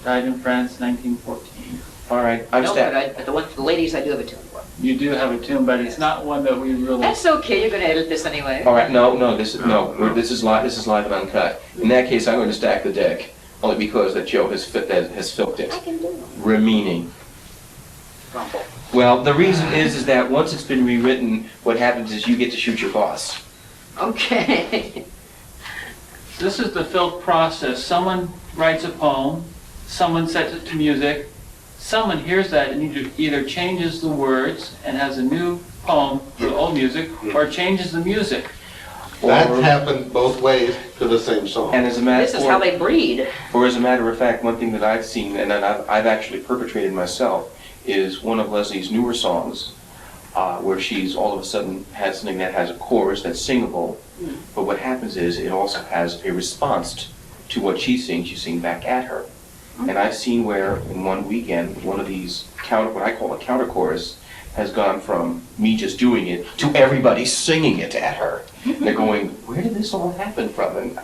died in France, 1914. All right, I'm No, stacked. but the ladies I do have a tune for. You do have a tune, but it's not one that we really... That's okay, you're gonna edit this anyway. All right, this is live. This is live and uncut. In that case, I'm going to stack the deck, only because that Joe has filked it. I can do it. Rimini. Rumble. Well, the reason is that once it's been rewritten, what happens is you get to shoot your boss. Okay. This is the filk process. Someone writes a poem, someone sets it to music, someone hears that and either changes the words and has a new poem for old music, or changes the music. That happened both ways to the same song. And as a matter, This is how they breed. or as a matter of fact, one thing that I've seen and that I've actually perpetrated myself is one of Leslie's newer songs, where she's all of a sudden has something that has a chorus that's singable, but what happens is it also has a response to what she sings. You sing back at her. And I've seen where in one weekend, one of these what I call a counter chorus, has gone from me just doing it to everybody singing it at her. And they're going, where did this all happen from? And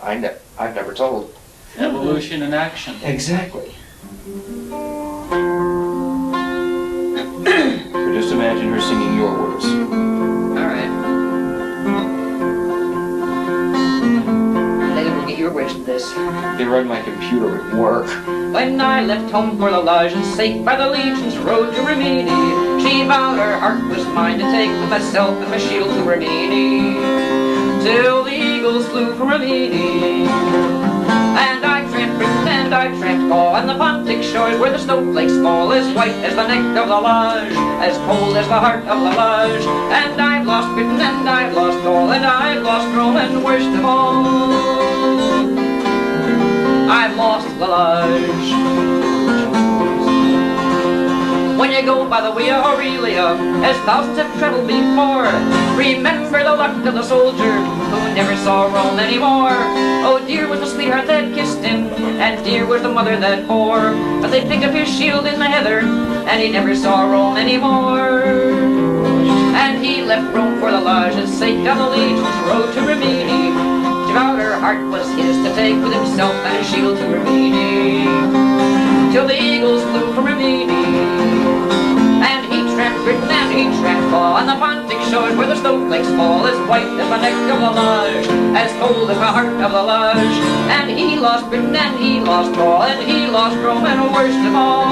I've never told. Evolution in action. Exactly. So just imagine her singing your words. All right. Later we'll get your words to this. They run my computer at work. When I left home for the Lodge's sake by the Legion's road to Rimini, she vowed her heart was mine to take with myself and my shield to Rimini, till the eagles flew from Rimini. And I tramped Britain and I tramped Gaul, and the Pontic shores where the snowflakes fall, as white as the neck of the Lodge, as cold as the heart of the Lodge. And I've lost Britain and I've lost Gaul, and I've lost Rome, and worst of all, I've lost the Lodge. When you go by the way of Aurelia, as thousands have traveled before, remember the luck of the soldier who never saw Rome anymore. Oh, dear was the sweetheart that kissed him, and dear was the mother that bore, but they picked up his shield in the heather, and he never saw Rome anymore. And he left Rome for the Lodge's sake on the Legion's road to Rimini. She vowed her heart was his to take with himself and his shield to Rimini, till the eagles flew from Rimini. And he tramped Britain and he tramped Gaul, on the Pontic shores where the snowflakes fall, as white as the neck of the Lodge, as cold as the heart of the Lodge. And he lost Britain and he lost Gaul, and he lost Rome, and worst of all,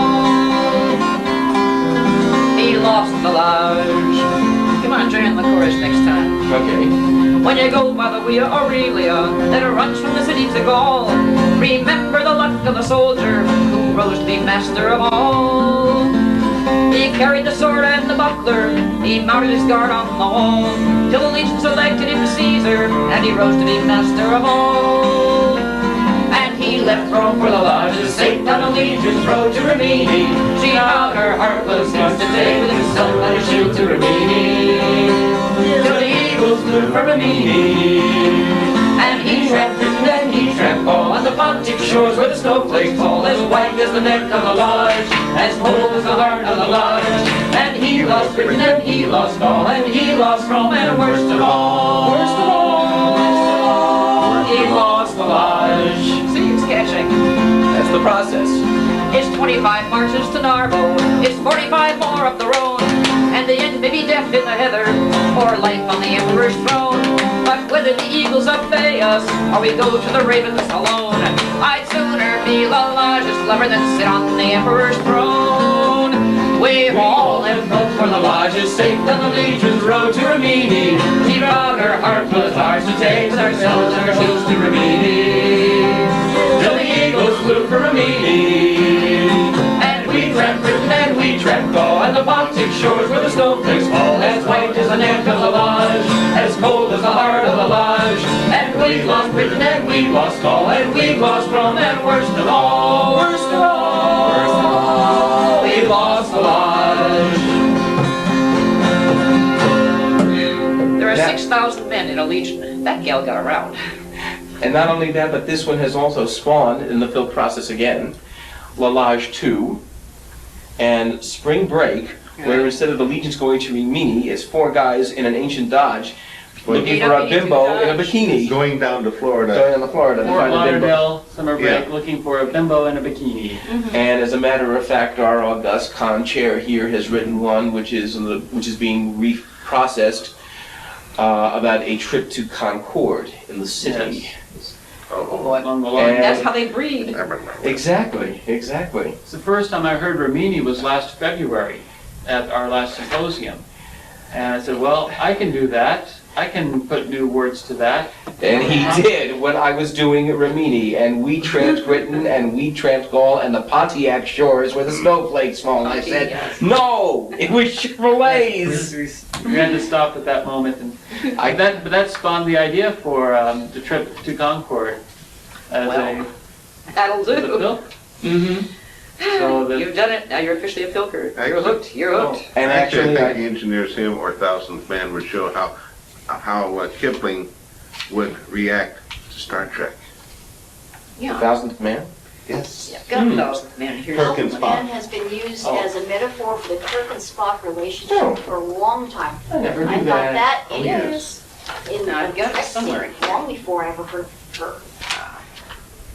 he lost the Lodge. Come on, join the chorus next time. Okay. When you go by the Via Aurelia that runs from the city to Gaul, remember the luck of the soldier who rose to be master of all. He carried the sword and the buckler, he mounted his guard on the wall, till the legions elected him Caesar, and he rose to be master of all. And he left Rome for the Lodge's sake on the Legion's road to Rimini. She vowed her heart was his to take with himself and his shield to Rimini, till the eagles flew from Rimini. And he tramped Britain and he tramped Gaul, on the Pontic shores where the snowflakes fall, as white as the neck of the Lodge, as cold as the heart of the Lodge. And he lost Britain and he lost Gaul, and he lost Rome, and worst of all, he lost the Lodge. See, it's catching. That's the process. It's 25 marches to Narbo, it's 45 more up the road, and the end may be death in the heather, or life on the emperor's throne. But whether the eagles obey us, or we go to the ravens alone, I'd sooner be the Lodge's lover than sit on the emperor's throne. We've all left hope for the Lodge's sake on the Legion's road to Rimini. She vowed her heart was ours to take, with ourselves and our shields to Rimini, till the eagles flew from Rimini. And we tramped Britain and we tramped Gaul, and the Pontic shores where the snowflakes fall, as white as the neck of the Lodge, as cold as the heart of the Lodge. And we lost Britain and we lost Gaul, and we lost Rome, and worst of all, we lost the Lodge. There are 6,000 men in a legion. That gal got around. And not only that, but this one has also spawned in the filk process again, La Lodge 2, and Spring Break, where instead of the legions going to Rimini, it's four guys in an ancient Dodge looking for a bimbo in a bikini. Going down to Florida. Going to Florida to Fort find a bimbo. Lauderdale, summer break, Yeah. looking for a bimbo in a bikini. And as a matter of fact, our august chair here has written one which is being reprocessed about a trip to ConChord in the city. Oh boy. Along the line. That's how they breed. Exactly. It's the first time I heard Rimini was last February at our last symposium. And I said, well, I can do that. I can put new words to that. And he did when I was doing Rimini, and we tramped Britain, and we tramped Gaul, and the Pontiac shores where the snowflakes fall. And I said, Yes. no, it was Chevrolets. We had to stop at that moment. And but that spawned the idea for the trip to ConChord as Well, that'll as a do. film. Mm-hmm. So that, You've done it, now you're officially a filker. You're Actually- hooked, you're hooked. And Actually, I actually, think the engineer's hymn or Thousandth Man would show how Kipling would react to Star Trek. Yeah, Thousandth Man? Yes. yeah, got a thousand man here. Kirk and Thousandth Spock. Man has been used Oh. as a metaphor for the Kirk and Spock relationship Oh. for a long time. I never I knew thought that. that Oh, yes. in Now, I've got it Trek somewhere. scene long before I ever heard her.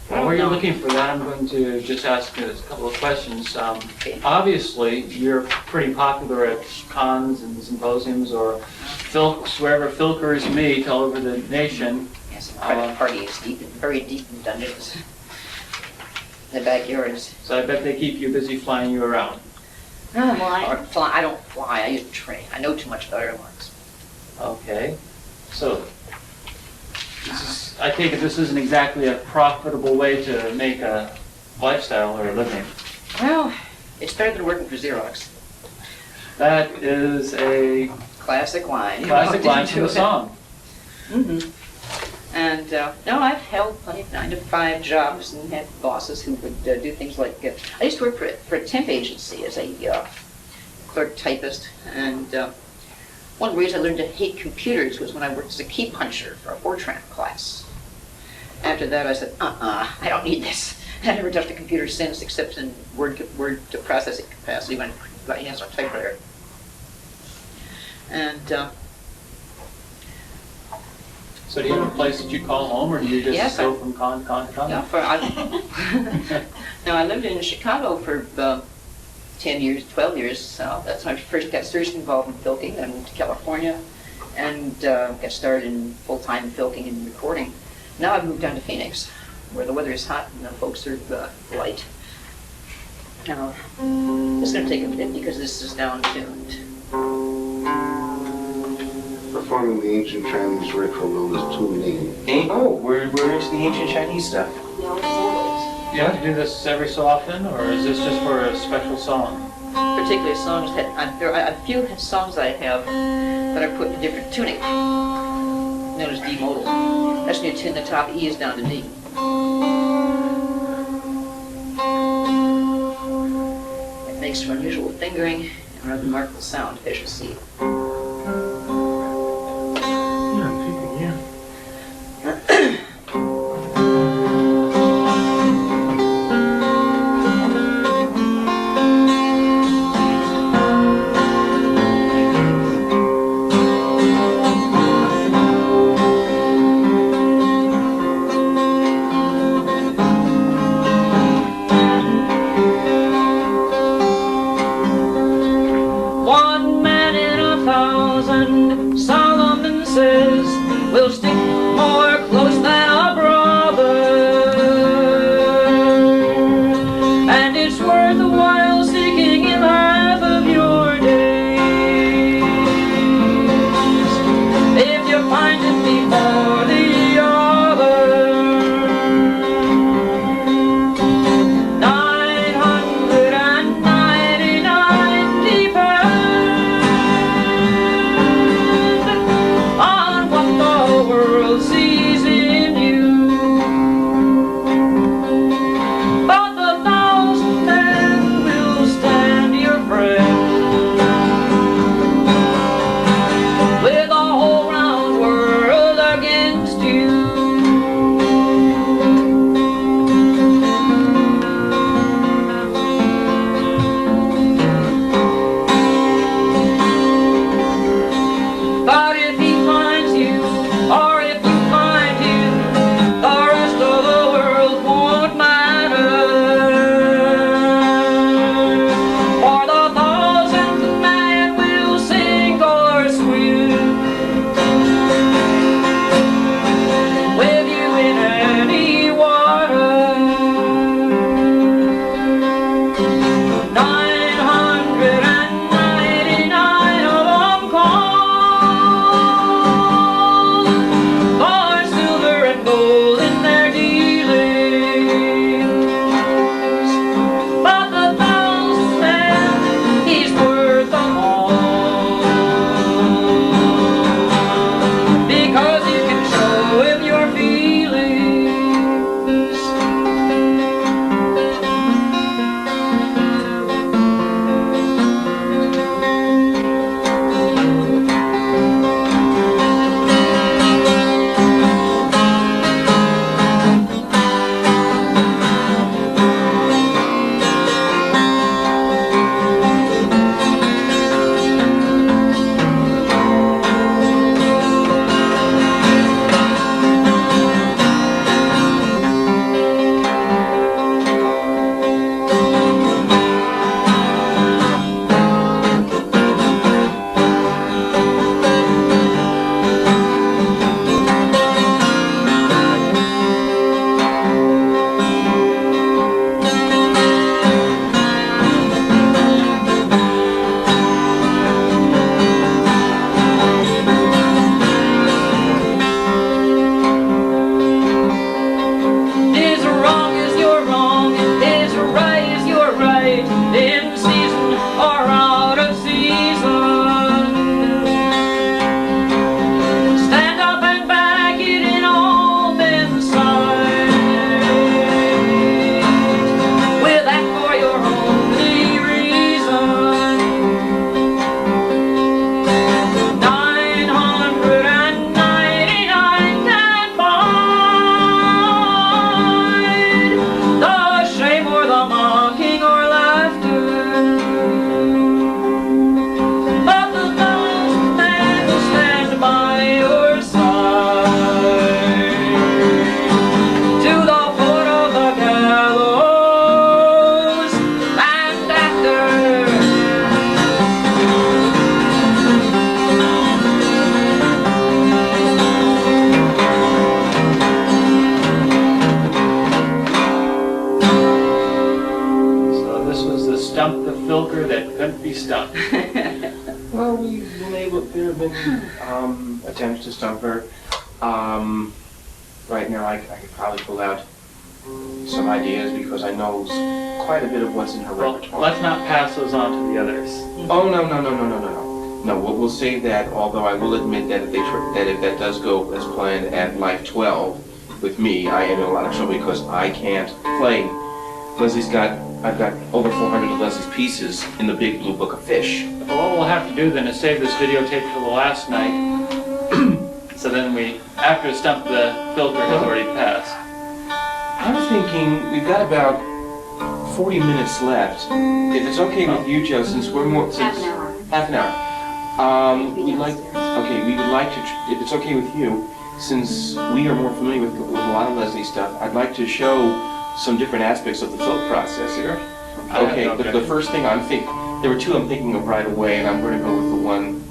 while you're looking for that, I'm going to just ask you a couple of questions. Okay. Obviously, you're pretty popular at cons and symposiums or filks, wherever filkers meet all over the nation. Yes, private parties, very deep in dungeons. In the backyards. So I bet they keep you busy flying you around. I don't fly, I use a train. I know too much about airlines. Okay, so I take it this isn't exactly a profitable way to make a lifestyle or a living. Well, it's better than working for Xerox. That is a Classic line. classic line from the song. Mm-hmm. And, no, I've held plenty of 9-to-5 jobs and had bosses who would do things like, I used to work for a temp agency as a clerk typist, and one of the reasons I learned to hate computers was when I worked as a key puncher for a Fortran class. After that, I said, I don't need this. I never touched a computer since, except in word to processing capacity when I got my hands on a typewriter. And, So do you have a place that you call home, or do you just Yes, go from con to con? yeah, I lived in Chicago for 10 years, 12 years. So that's when I first got seriously involved in filking. Then I moved to California and got started in full-time filking and recording. Now I've moved down to Phoenix, where the weather is hot and the folks are light. Now, it's going to take a bit because this is down-tuned. Performing the ancient Chinese ritual known as tuning. Oh, we're into the ancient Chinese stuff. No symbols. You have to do this every so often, or is this just for a special song? Particularly songs that, there are a few songs I have that I put in different tuning, known as D modal. That's when you tune the top E is down to D. It makes for unusual fingering and rather remarkable sound, as you see. One man in 1,000 stump the filker that couldn't be stumped? Well, there have been attempts to stump her. Right now, I could probably pull out some ideas because I know quite a bit of what's in her Well, repertoire. let's not pass those on to the others. Oh, no. No, we'll save that, although I will admit that if that does go as planned at Life 12 with me, I am in a lot of trouble because I can't play. I've got over 400 of Leslie's pieces in the big blue book of fish. But what we'll have to do then is save this videotape for the last night. So then after Stump the Filter has already passed. I'm thinking we've got about 40 minutes left. If it's okay with you, Joe, since we're more... Half an hour. Half an hour. We would like to, if it's okay with you, since we are more familiar with a lot of Leslie's stuff, I'd like to show some different aspects of the filk process here. Okay, the first thing there were two I'm thinking of right away, and I'm going to go with the one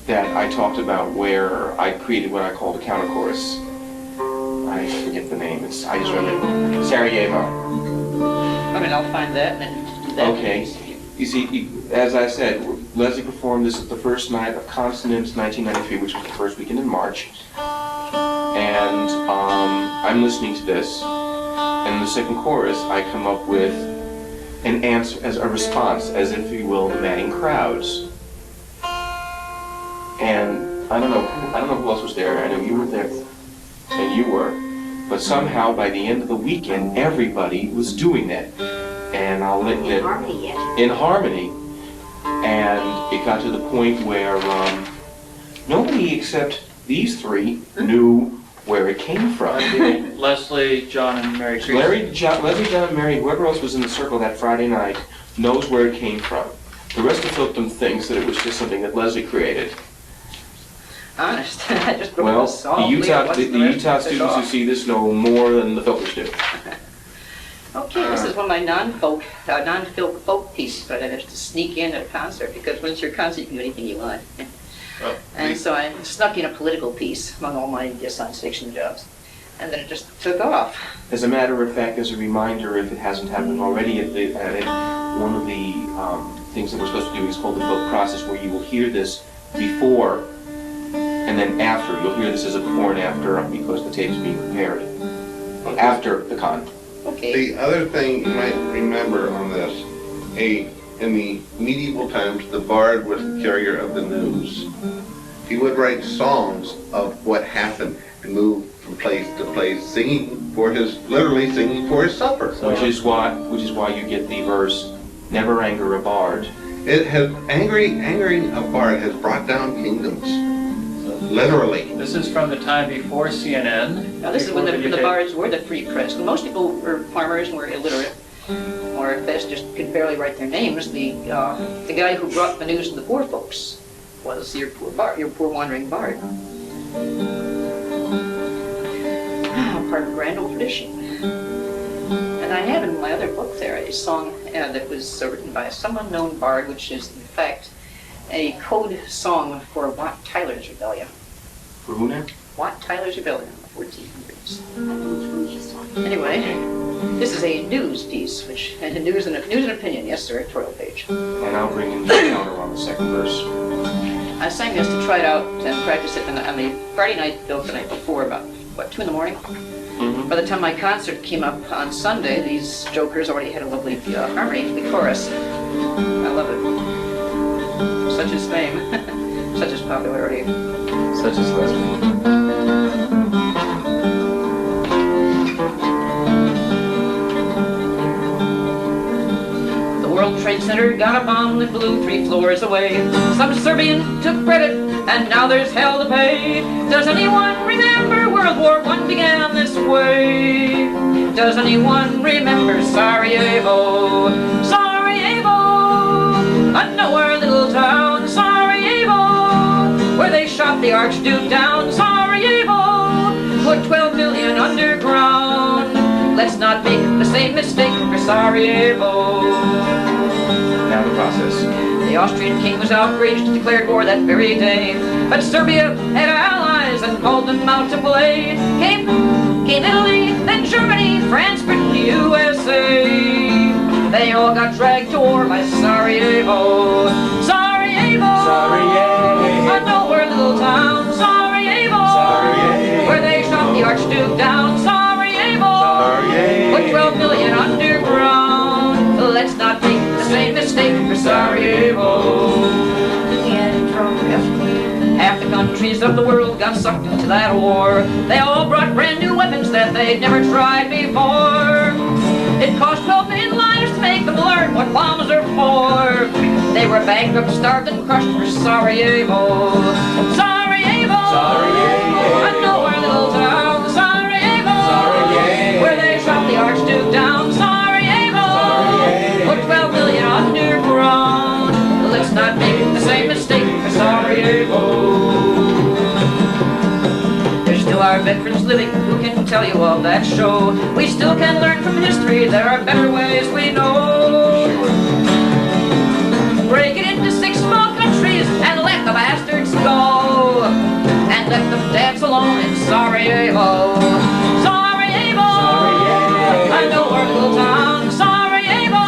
that I talked about where I created what I called a counter chorus. I forget the name, I just remember Sarajevo. I mean, I'll find that and then do that. Okay. You see, as I said, Leslie performed this at the first night of Consonance 1993, which was the first weekend in March. And I'm listening to this, and in the second chorus, I come up with an answer, as a response, as if you will, the madding crowds. And I don't know who else was there. I know you were there, and you were. But somehow, by the end of the weekend, everybody was doing that. And I'll let In harmony yet. in harmony, and it got to the point where nobody except these three knew where it came from. Leslie, John, and Mary Creasey. Leslie, John, and Mary, whoever else was in the circle that Friday night, knows where it came from. The rest of Filkdom thinks that it was just something that Leslie created. Honest. I just wrote Well, this song. the Utah students who see this know more than the Filkers do. Okay, this is one of my non-folk folk pieces, but I have to sneak in at a concert because when it's your concert, you can do anything you want. And so I snuck in a political piece among all my science fiction jobs, and then it just took off. As a matter of fact, as a reminder, if it hasn't happened already, one of the things that we're supposed to do is called the filk process, where you will hear this before and then after. You'll hear this as a before and after because the tape's being prepared after the con. Okay. The other thing you might remember on this, in the medieval times, the bard was the carrier of the news. He would write songs of what happened and move from place to place, literally singing for his supper. Which is why you get the verse, "Never anger a bard." Angering a bard has brought down kingdoms, literally. This is from the time before CNN. Now this is when the videotape. bards were the free press. When most people were farmers and were illiterate, or at best just could barely write their names. The guy who brought the news to the poor folks was your poor wandering bard. Part of a grand old tradition. And I have in my other book there a song that was written by some unknown bard, which is in fact a code song for Wat Tyler's Rebellion. For who now? Wat Tyler's Rebellion in the 1400s. I know which one she's talking Anyway, this is a news piece, news and opinion, yes sir, editorial page. And I'll bring in the counter on the second verse. I sang this to try it out and practice it on the Friday night built the night before, about, 2 in the morning? By the time my concert came up on Sunday, these jokers already had a lovely harmony to the chorus. I love it. Such is fame, such is popularity. Such as Leslie. The World Trade Center got a bomb that blew 3 floors away. Some Serbian took credit, and now there's hell to pay. Does anyone remember World War I began this way? Does anyone remember Sarajevo? Sarajevo, a nowhere little town. Sarajevo, where they shot the Archduke down. Sarajevo, put 12 million underground. Let's not make the same mistake for Sarajevo. Now the process. The Austrian king was outraged and declared war that very day. But Serbia had allies and called them out to play. Came Italy, then Germany, France, Britain, USA. They all got dragged to war by Sarajevo. Sarajevo, Sarajevo. a nowhere little town. Sarajevo, Sarajevo. where they shot the Archduke down. Sarajevo, Sarajevo. put 12 million underground. Let's not make the same mistake for Sarajevo. Half the countries of the world got sucked into that war. They all brought brand new weapons that they'd never tried before. It cost 12 million lives to make them learn what bombs are for. They were bankrupt, starved, and crushed for Sarajevo. Sarajevo, Sarajevo. a nowhere little town. Sarajevo, Sarajevo. where they shot the Archduke down. Sarajevo, Sarajevo. put 12 million underground. Let's not make the same mistake for Sarajevo. There's still our veterans living who can tell you of that show. We still can learn from history, there are better ways we know. Break it into 6 small countries and let the bastards go. And let them dance alone in Sarajevo. Sarajevo, I know our little town. Sarajevo,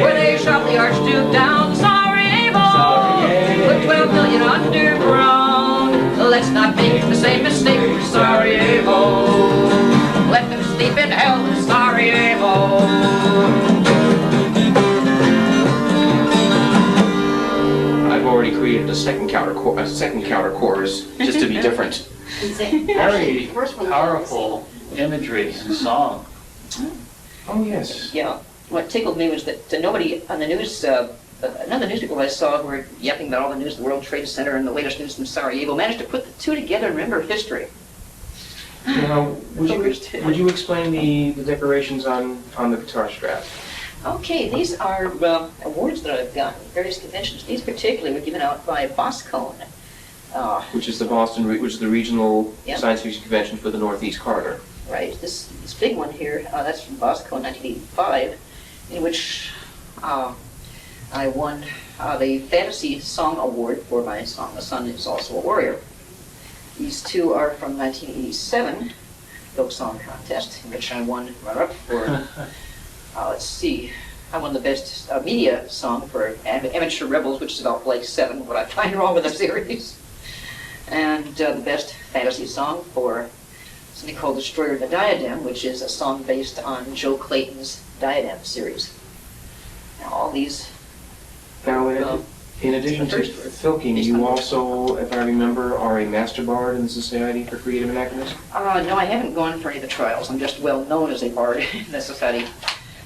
where they shot the Archduke down. Sarajevo, put 12 million underground. Let's not make the same mistake for Sarajevo. Let them sleep in hell in Sarajevo. I've already created a second counter chorus just to be different. Very powerful imagery and song. Oh yes. Yeah, what tickled me was that nobody on the news, none of the news people I saw who were yapping about all the news, the World Trade Center and the latest news from Sarajevo, managed to put the two together and remember history. Now, would you explain the decorations on the guitar strap? Okay, these are awards that I've gotten at various conventions. These particularly were given out by Boscone. Which is the which is the regional Yeah. science fiction convention for the Northeast Corridor. Right, this big one here, that's from Boscone 1985, in which I won the Fantasy Song Award for my song, The Sun is Also a Warrior. These two are from 1987 folk song contest, in which I won runner-up for, let's see, I won the best media song for Amateur Rebels, which is about like 7, what I find wrong with the series. And the best fantasy song for something called Destroyer of the Diadem, which is a song based on Joe Clayton's Diadem series. Now all these... Now, in addition to filking, you also, if I remember, are a master bard in the Society for Creative Anachronism? No, I haven't gone for any of the trials. I'm just well known as a bard in the society.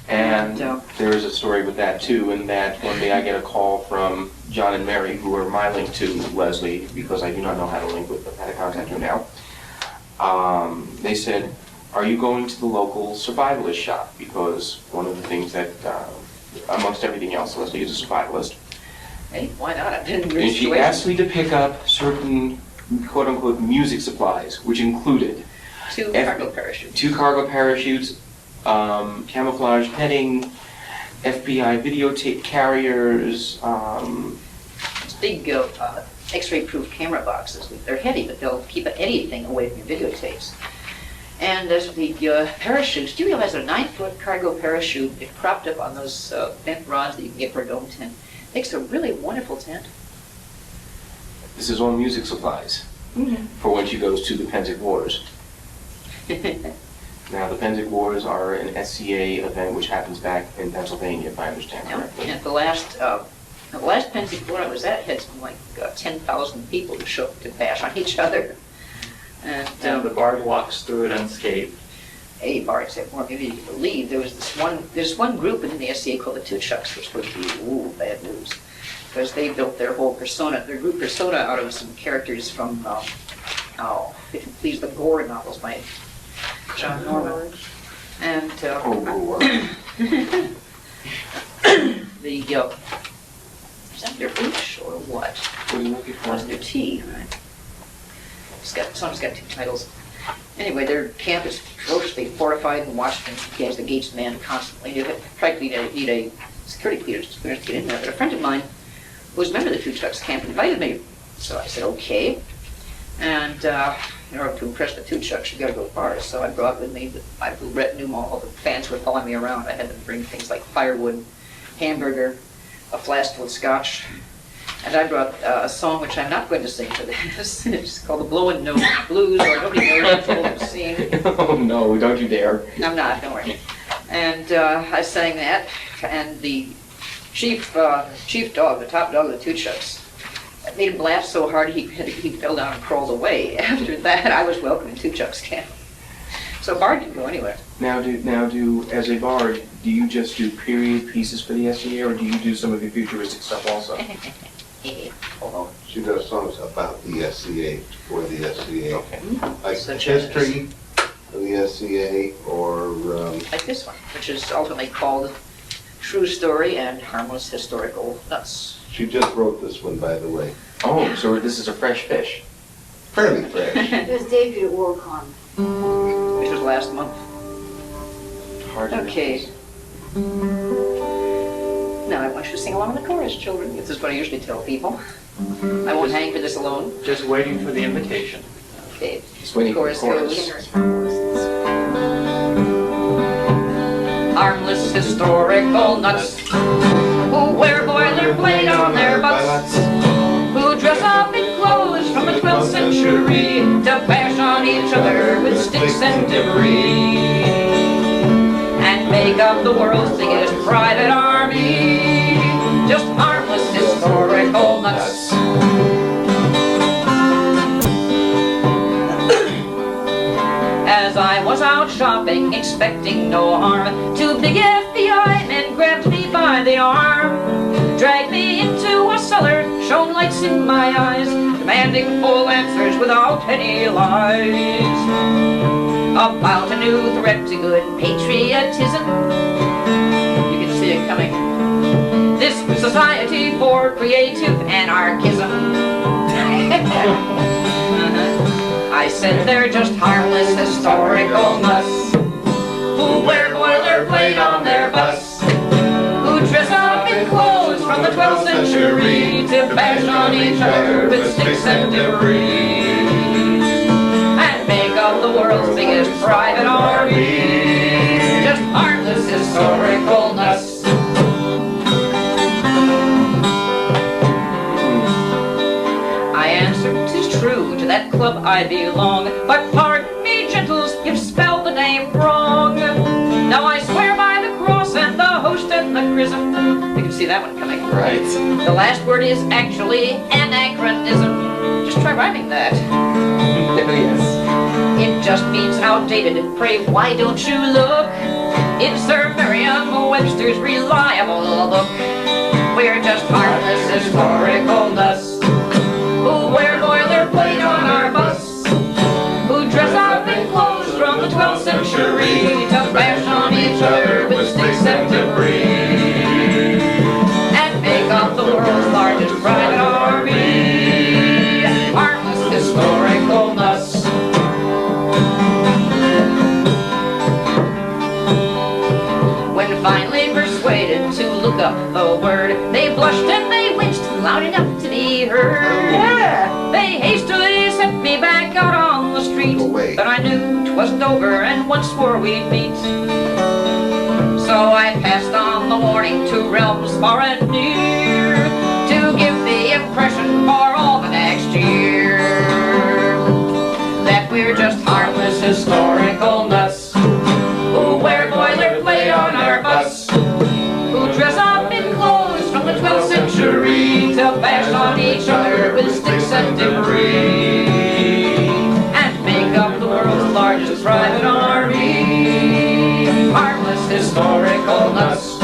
And there is a story with that too, in that one day I get a call from John and Mary, who are my link to Leslie, because I do not know how to link with them, how to contact her now. They said, are you going to the local survivalist shop? Because one of the things that, amongst everything else, Leslie is a survivalist. Hey, why not? I've been in And your she asked me to pick up certain quote-unquote music supplies, which included 2 cargo parachutes. 2 cargo parachutes, camouflage netting, FBI videotape carriers, Big X-ray proof camera boxes. They're heavy, but they'll keep anything away from your videotapes. And as for the parachutes, do you realize that a 9-foot cargo parachute, if propped up on those bent rods that you can get for a dome tent, makes a really wonderful tent? this is all music supplies for when she goes to the Penzic Wars. Now, the Penzic Wars are an SCA event which happens back in Pennsylvania, if I understand correctly. And the last Penzic War I was at had something like 10,000 people who showed up to bash on each other. And And the bard walks through it unscathed. hey, bards have more maybe you can believe. There's one group within the SCA called the Two Chucks, which would be bad news. Because they built their whole persona, their group persona out of some characters from, if you please, the Gore novels by John Norman. And the, is that their H or what? What are you looking for? That's their T, right? Someone's got 2 titles. Anyway, their camp is ferociously fortified and watched against the gates manned constantly. You practically need a security clearance to get in there. But a friend of mine, who was a member of the Two Chucks camp, invited me. So I said, okay. And in order to impress the two chucks, you gotta go far. So I brought with me my blue retinue. All the fans were following me around. I had them bring things like firewood, hamburger, a flask full of scotch. And I brought a song which I'm not going to sing for this. It's called The Blowin' Nose Blues, or nobody knows what I'm singing. Oh no, don't you dare. I'm not, don't worry. And I sang that, and the chief dog, the top dog of the two chucks, that made him laugh so hard he fell down and crawled away. After that, I was welcome in two chucks camp. So bard can go anywhere. Now do as a bard, do you just do period pieces for the SCA, or do you do some of the futuristic stuff also? Hold on. She does songs about the SCA, for the SCA. Okay. Like Such as- history of the SCA, or, Like this one, which is ultimately called True Story and Harmless Historical Nuts. she just wrote this one, by the way. Oh, so this is a fresh fish. Fairly fresh. It was debuted at Worldcon. Which was last month. Hard to Okay. Now I want you to sing along in the chorus, children. This is what I usually tell people. I won't hang for this alone. Just waiting for the invitation. Okay. Just waiting for the Chorus chorus. goes. Harmless historical nuts who wear boilerplate on their butts, who dress up in clothes from the 12th century to bash on each other with sticks and debris, and make up the world's biggest private army. Just harmless historical nuts. As I was out shopping, expecting no harm, two big FBI men grabbed me by the arm, dragged me into a cellar, shone lights in my eyes, demanding full answers without any lies, about a new threat to good patriotism. You can see it coming. This society for creative anarchism. I said they're just harmless historical nuts who wear boilerplate on their bus, who dress up in clothes from the 12th century to bash on each other with sticks and debris, and make up the world's biggest private army. Just harmless historical nuts. I answered, 'tis true, to that club I belong, but pardon me, gentles, you've spelled the name wrong. Now I swear by the cross and the host and the chrism. You can see that one coming. Right. The last word is actually anachronism. Just try rhyming that. Yes. It just means outdated, and pray why don't you look in Sir Merriam-Webster's reliable book. We're just harmless historical nuts who wear boilerplate on our bus, who dress up in clothes from the 12th century to bash on each other with sticks and debris, and make up the world's largest private army. Harmless historical nuts. When finally persuaded to look up the word, they blushed and they winced loud enough to be heard. They hastily sent me back out on the street, Away. but I knew 'twasn't over and once swore we'd meet. So I passed on the warning to realms far and near, to give the impression for all the next year that we're just harmless historical nuts who wear boilerplate on our bus, who dress up in clothes from the 12th century to bash on each other with sticks and debris, and make up the world's largest private army. Harmless historical nuts.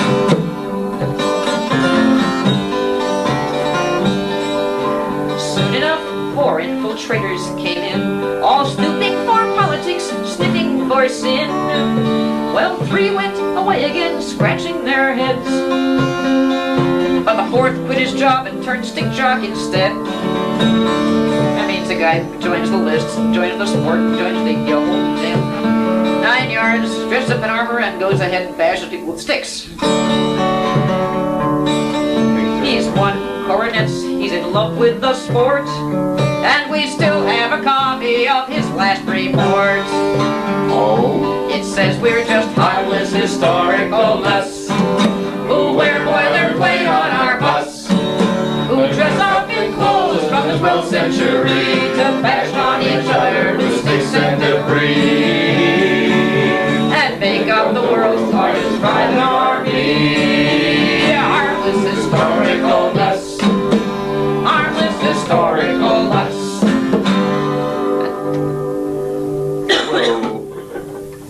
Soon enough, 4 infiltrators came in, all snooping for politics, sniffing for sin. Well, 3 went away again, scratching their heads, but the 4th quit his job and turned stick jock instead. That means a guy who joins the list, joins the sport, joins the whole damn 9 yards, dressed up in armor, and goes ahead and bashes people with sticks. He's won coronets, he's in love with the sport, And we still have a copy of his last report. Oh, It says we're just harmless historical nuts who wear boilerplate on our bus, who dress up in clothes from the 12th century to bash on each other with sticks and debris, and make up the world's largest private army. Harmless historical nuts. Harmless historical nuts.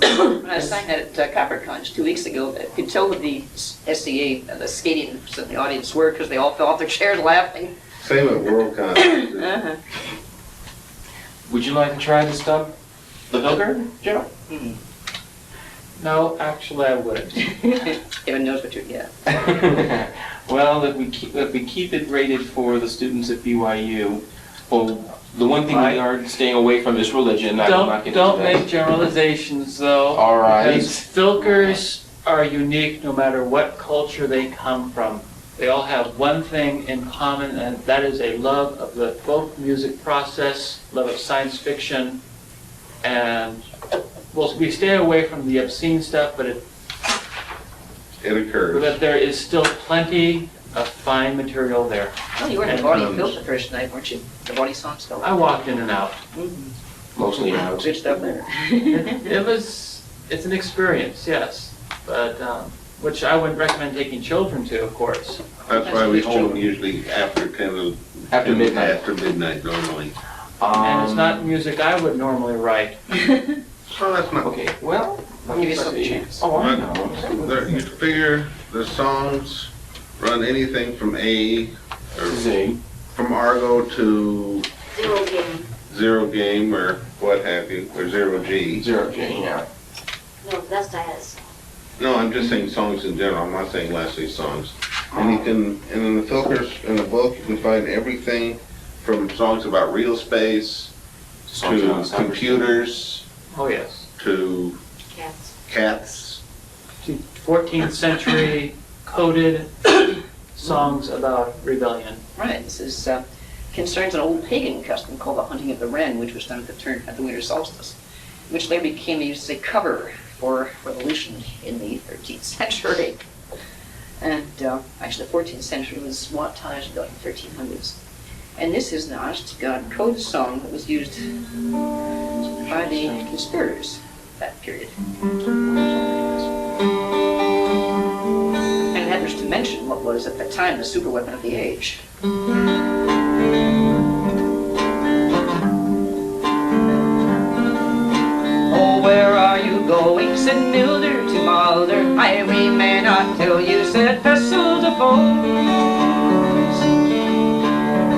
When I sang that at Copper Conch 2 weeks ago, I could tell who the SCA, the skating in the audience were, because they all fell off their chairs laughing. Same at WorldCon. Uh-huh. would you like to try the stub? The hooker, Joe? No, actually I wouldn't. Everyone knows what you're, yeah. Well, if we keep it rated for the students at BYU, well, the one thing we are staying away from is religion. I will not get into Don't that. make generalizations though. All right. Because filkers are unique no matter what culture they come from. They all have one thing in common, and that is a love of the folk music process, love of science fiction, and well, we stay away from the obscene stuff, but It occurs. there is still plenty of fine material there. Well, you were in the Body Filth the first night, weren't you? The Body Song Spell. I walked in and out. Mostly out. Good stuff there. It's an experience, yes, but, which I would recommend taking children to, of course. That's why we hold them usually after 10 After midnight. After midnight normally. And it's not music I would normally write. Well, that's not. Okay, well, I'll give you some chance. Oh, I know. You figure the songs run anything from A, or Z. from Argo to Zero game. Zero Game or what have you, or Zero G. Zero J, yeah. No, that's Diana's. No, I'm just saying songs in general. I'm not saying Leslie's songs. And you can, and in the filters in the book, you can find everything from songs about real space Songs to about cyberspace. computers Oh, yes. to Cats. cats. To 14th century coded songs about rebellion. Right, this is concerns an old pagan custom called the hunting of the Wren, which was done at the winter solstice, which later became used as a cover for revolution in the 13th century. And actually the 14th century was monetized in the 1300s. And this is an honest to God code song that was used by the conspirators that period. And it happens to mention what was at the time the super weapon of the age. Oh, where are you going? Said Milder to Mulder. We may not tell you, said Pestle to Foes.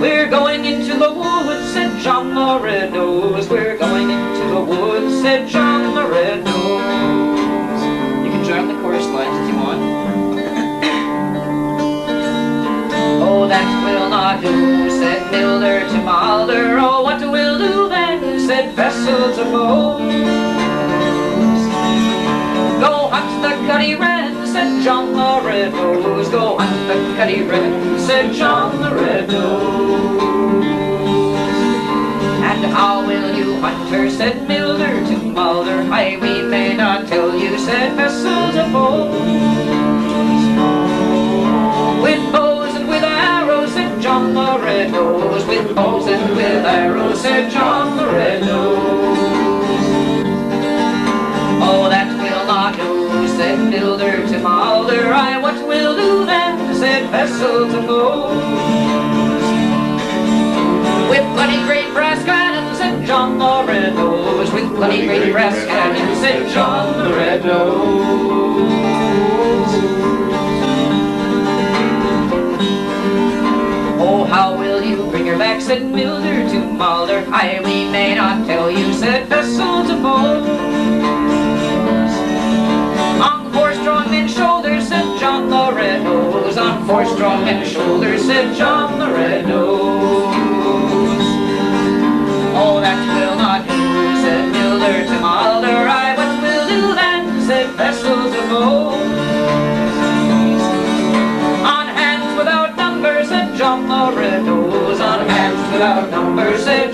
We're going into the woods, said John the Red-Nose. We're going into the woods, said John the Red-Nose. You can join the chorus lines if you want. Oh, that will not do, said Milder to Mulder. Oh, what will do then, said Pestle to Foes. Go hunt the Cutty Wren, said John the Red-Nose. Go hunt the Cutty Wren, said John the Red-Nose. And how will you hunt her, said Milder to Mulder. We may not tell you, said Pestle to Foes. With bows and with arrows, said John the Red-Nose. With bows and with arrows, said John the Red-Nose. Oh, that will not do, said Milder to Mulder. What will do then, said Pestle to Foes. With bloody great brass cannons, said John the Red-Nose. With bloody great brass cannons, said John the Red-Nose. Oh, how will you bring her back, said Milder to Mulder. We may not tell you, said Pestle to Foes. On 4 strong men's shoulders, said John the Red-Nose. On 4 strong men's shoulders, said John the Red-Nose. Oh, that will not do, said Milder to Mulder. What will do then, said Pestle to Foes. On hands without numbers, said John the Red-Nose. On hands without numbers, said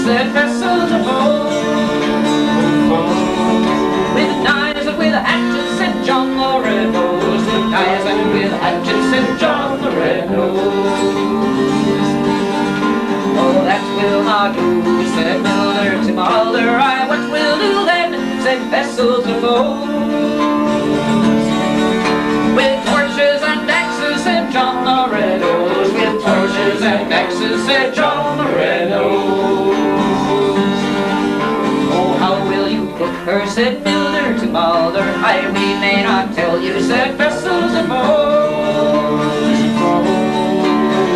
said vessels of old. With knives and with hatchets, said John the Red-Nosed. With knives and with hatchets, said John the Red-Nosed. Oh, that will not do, said Miller to Mulder. Aye, what will do then, said vessels of old. With torches and axes, said John the Red-Nosed. With torches and axes, said John the Red-Nosed. Oh, how will you cook her, said Miller to Mulder. Aye, we may not tell you, said vessels of old.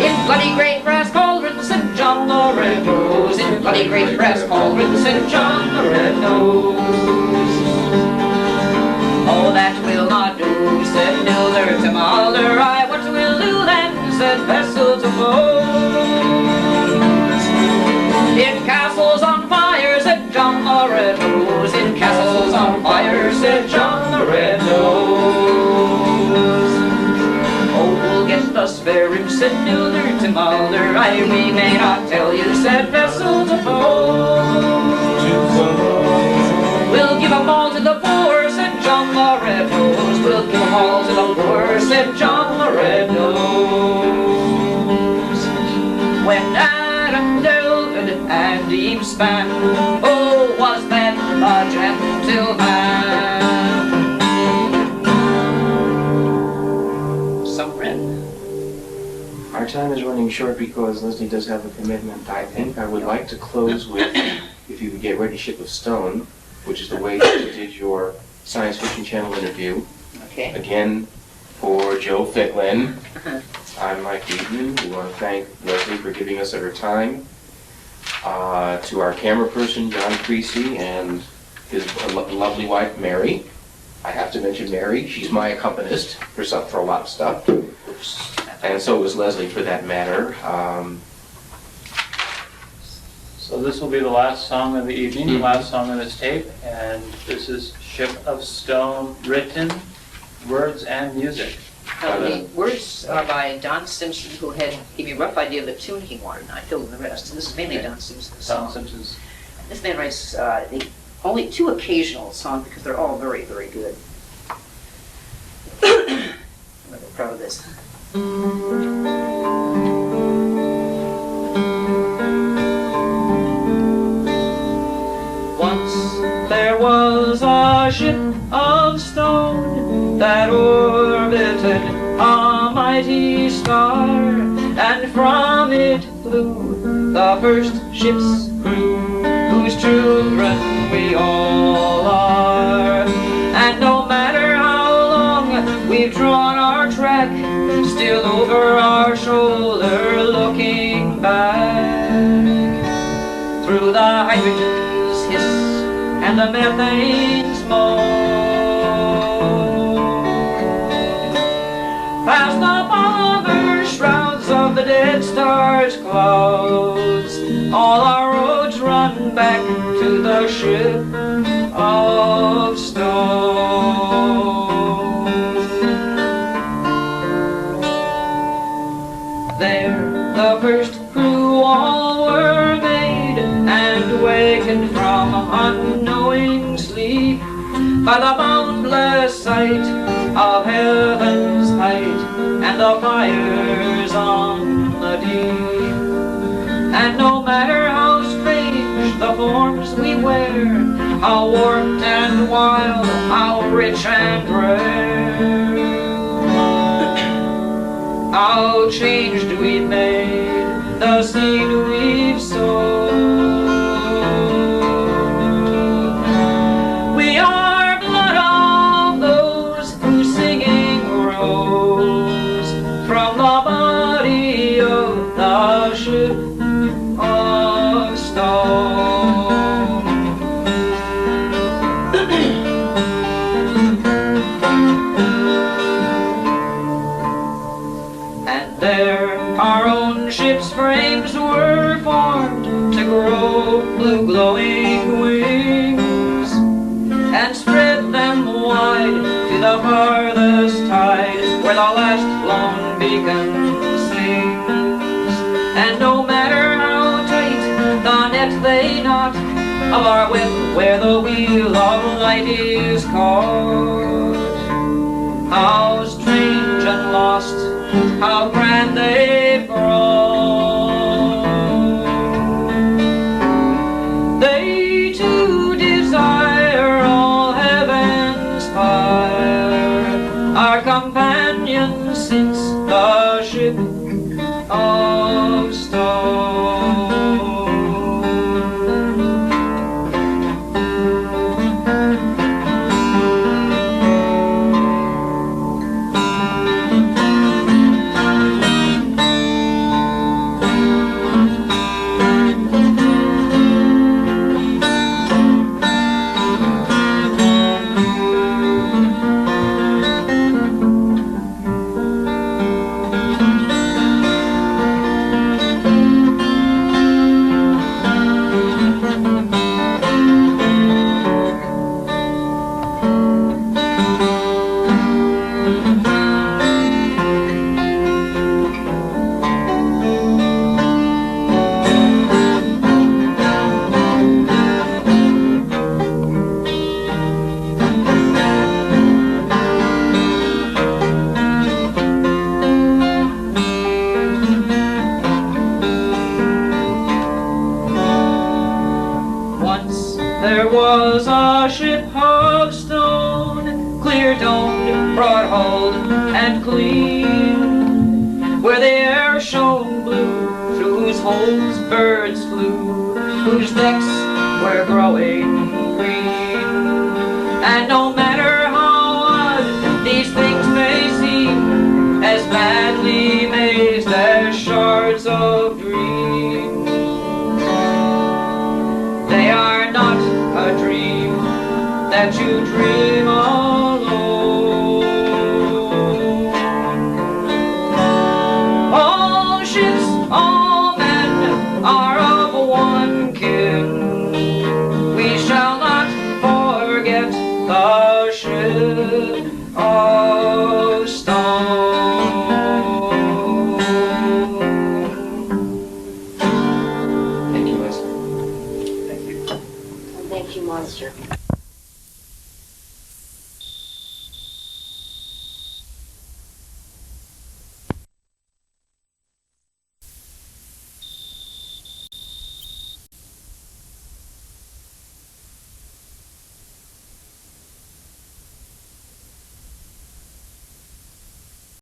In bloody great brass cauldrons, said John the Red-Nosed. In bloody great brass cauldrons, said John the Red-Nosed. Oh, that will not do, said Miller to Mulder. Aye, what will do then, said vessels of old. In castles on fire, said John the Red-Nosed. In castles on fire, said John the Red-Nosed. Oh, we'll get the spare ribs, said Miller to Mulder. Aye, we may not tell you, said vessels of old. We'll give 'em all to the poor, said John the Red-Nosed. We'll give 'em all to the poor, said John the Red-Nosed. When Adam delved and Eve span, oh, was that a gentleman? Some Wren. Our time is running short because Leslie does have a commitment. I think I would like to close with, if you could get Ready Ship of Stone, which is the way that you did your Science Fiction Channel interview. Okay. Again, for Joe Ficklin, I'm Mike Liebmann. We want to thank Leslie for giving us of her time. To our camera person, John Creasey, and his lovely wife, Mary. I have to mention Mary. She's my accompanist for a lot of stuff. And so was Leslie, for that matter. So this will be the last song of the evening, the last song on this tape, and this is Ship of Stone, written, words and music. The words are by Don Simpson, who gave me a rough idea of the tune he wanted, and I filled in the rest. And this is mainly Don Simpson's Don song. Simpson's. This man writes only 2 occasional songs because they're all very, very good. I'm really proud of this. Once there was a ship of stone that orbited a mighty star, and from it flew the first ship's crew, whose children we all are. And no matter how long we've drawn our track, still over our shoulder looking back, through the hydrogen's hiss and the methane smoke, past the bomber shrouds of the dead stars' clouds, all our roads run back to the ship of stone. There the first crew all were made, and wakened from unknowing sleep by the boundless sight of heaven's height and the fires on the deep. And no matter how strange the forms we wear, how warped and wild, how rich and rare, how changed we've made the seed we've sown. We are blood of those whose singing rose from the body of the ship of stone. And there our own ship's frames were formed to grow blue glowing wings, and spread them wide to the farthest tide, where the last lone beacon sings. And no matter how tight the net they they not of our whip where the wheel of light is caught? How strange and lost, how grand they've grown. They too desire all heaven's fire, our companions since the ship of stone. There was a ship of stone, clear domed, broad-hulled, and clean, where the air shone blue, through whose holds birds flew, whose decks were growing green. And no matter how odd these things may seem, as madly mazed as shards of dream, they are not a dream that you dream